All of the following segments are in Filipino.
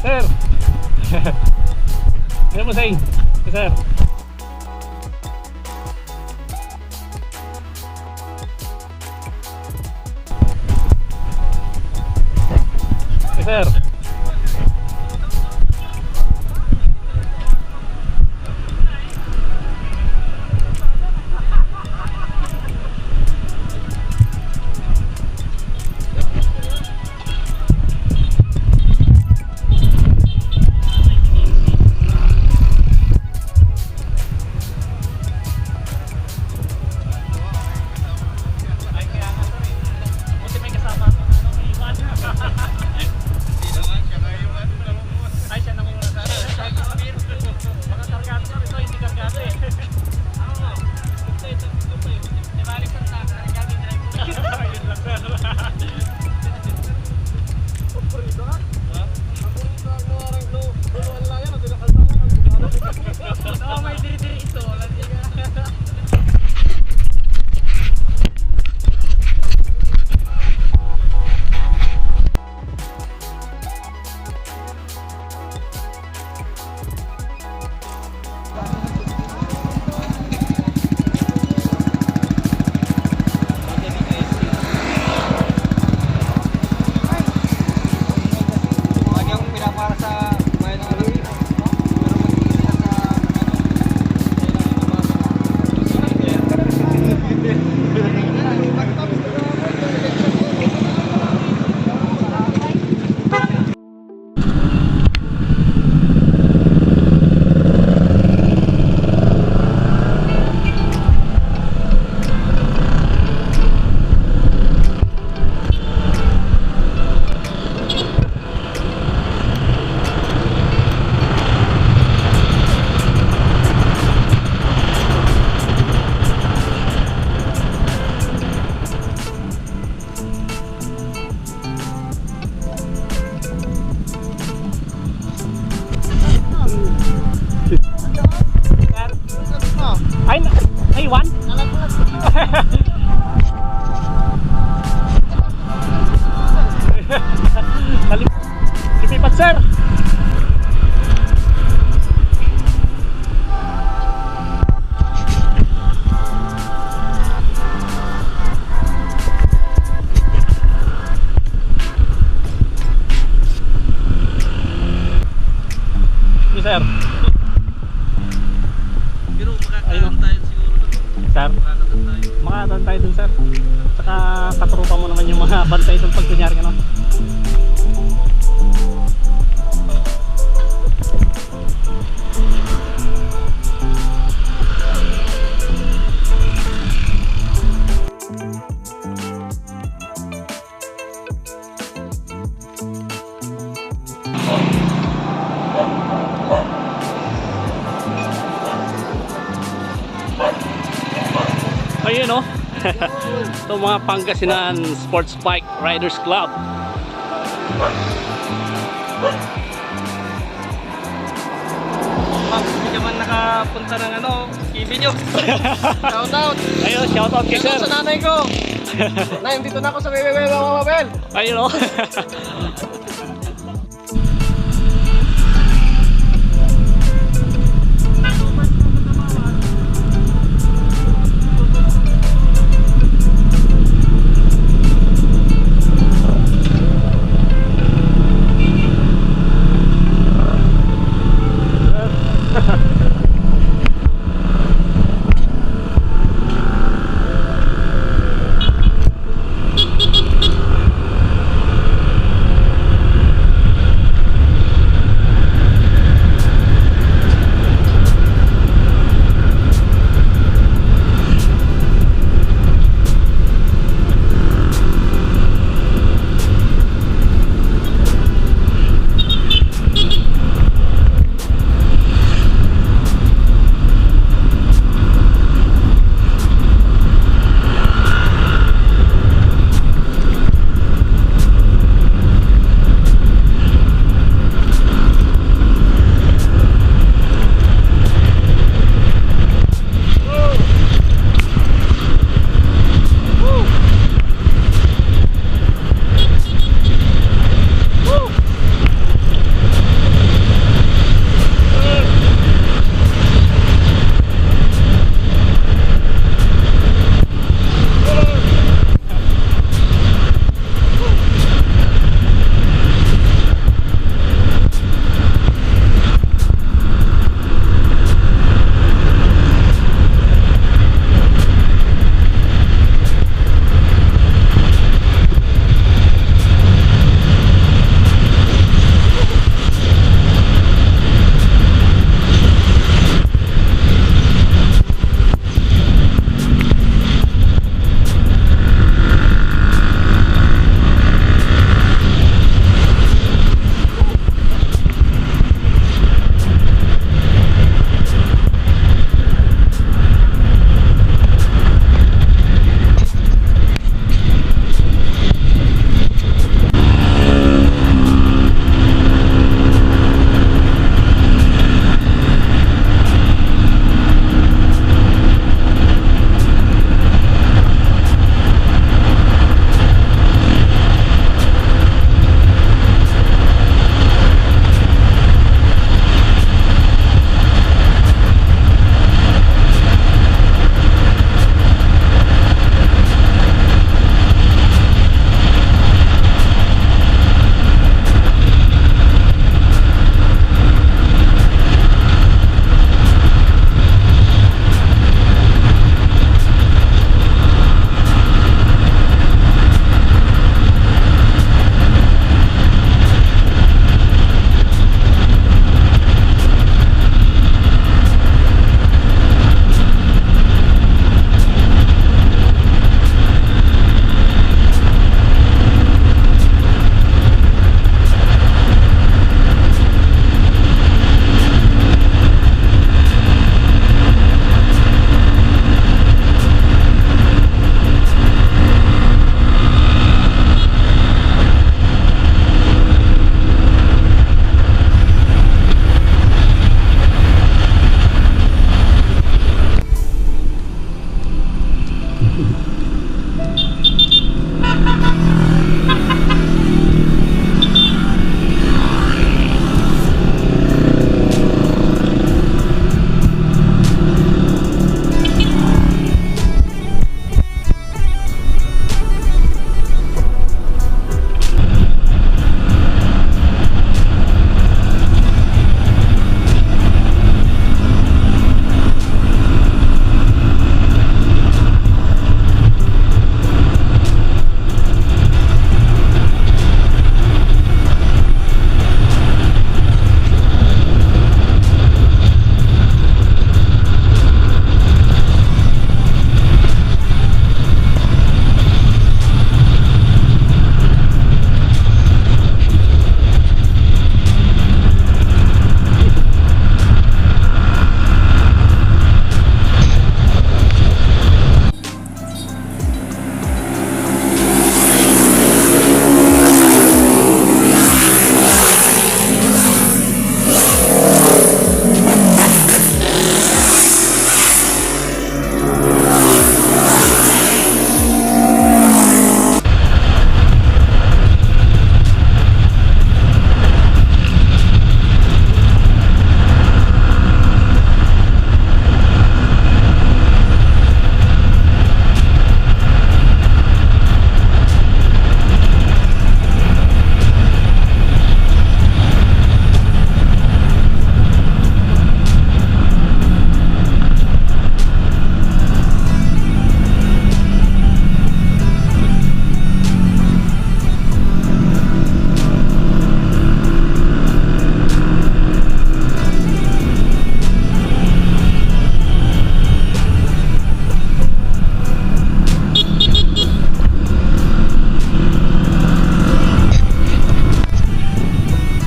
Sir. Ano mo saying? Sir. Sir. Ay, one? Lipat, sir. Sir. Pero makakaroon tayo siguro dun. Sir, makakaroon tayo dun, sir. Saka katrupa mo naman yung mga bantay dun pag kunyari ano. Ayun o. Ito mga Pangasinan Sports Bike Riders Club. Hindi ka man nakapunta ng ano, TV nyo. Shout out. Ayun, shout out kay sir. Sa nanay ko. Nay, dito na ako sa Bebel. Ayun o.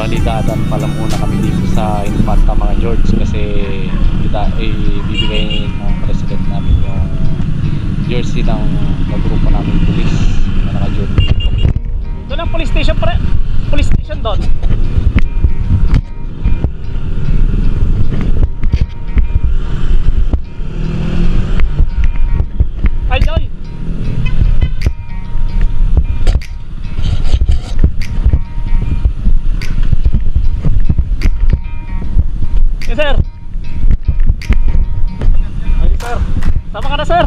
Balidadan pala muna kami dito sa Infanta mga George kasi bibigay ng president namin yung jersey ng grupo namin pulis na naka-jersey dito. Doon ang police station pre. Police station doon. Ay, Joy. Yes, sir. Ay, sir. Sama ka na, sir.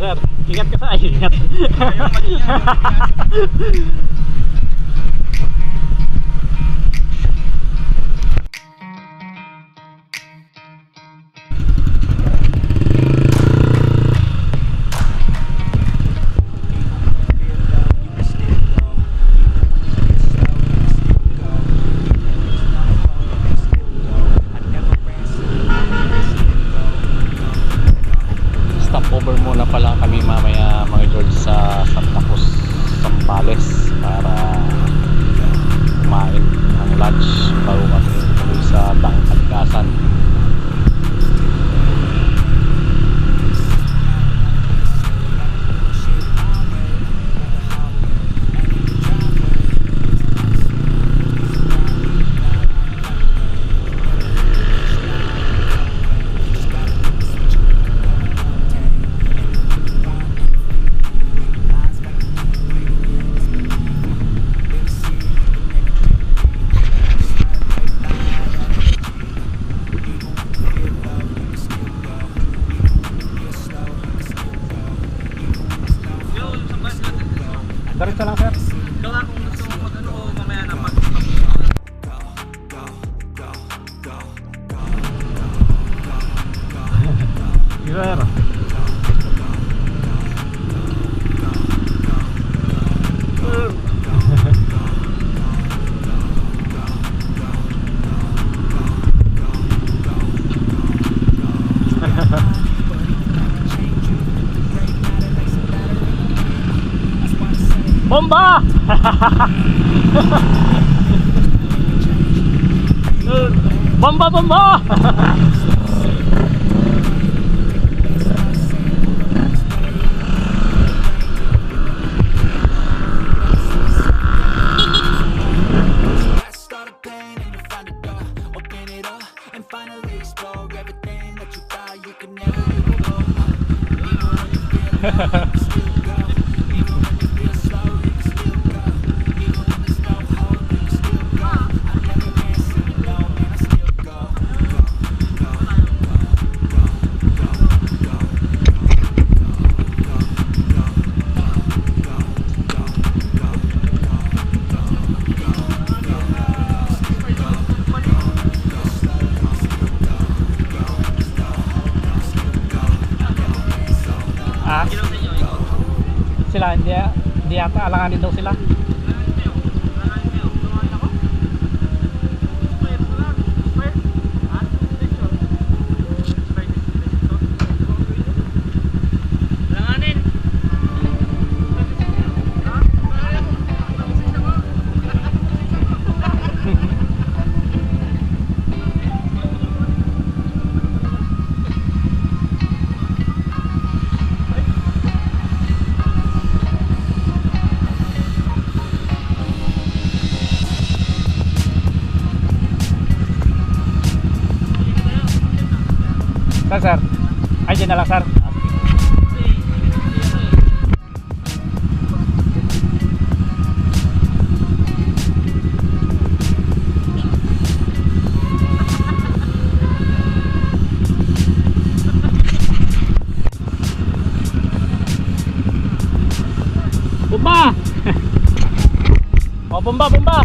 Sir, ingat ka sa ingat. Stopover muna pala kami mamaya mga George sa Santa Cruz, Zambales para kumain ng lunch bago kami tuloy sa Tangkalikasan. Diretso lang, sir. Gawa kung gusto mo mag-ano o mamaya na mag... Sir. Bomba! Bomba, bomba! Start a pain and you find a door, open it up and finally explore everything that you thought you could never go. Even when you feel low, you can still go. Even when you feel slow, you can still go. Even when there's no hope, you can still go. I never answer to no, man, I still go. Ah, sila hindi yata alanganin daw sila. Sir, ay dyan na lang, sir. bomba, bomba!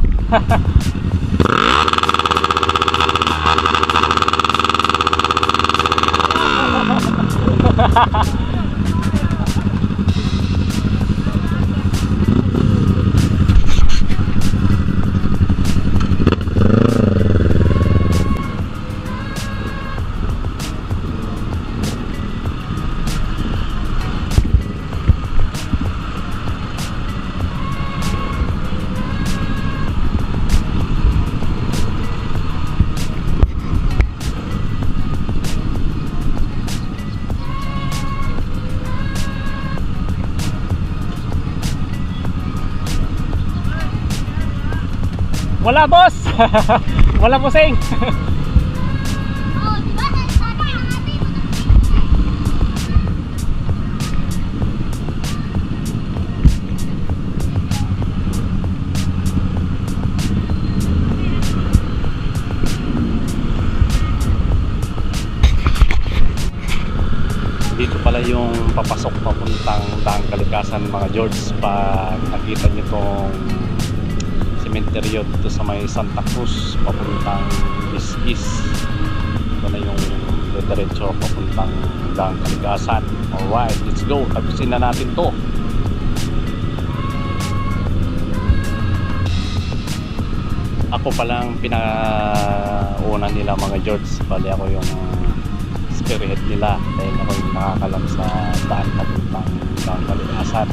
Wala boss! Wala pusing! Dito pala yung papasok papuntang Daang Kalikasan mga George. Pag nakita nyo tong sementeryo dito sa may Santa Cruz papuntang Iskis, ito na yung diretso papuntang Daang Kalikasan. Alright, let's go, tapusin na natin to. Ako palang pinauna nila mga George, bali ako yung spearhead nila dahil ako yung nakakalam sa daan papuntang Daang Kalikasan.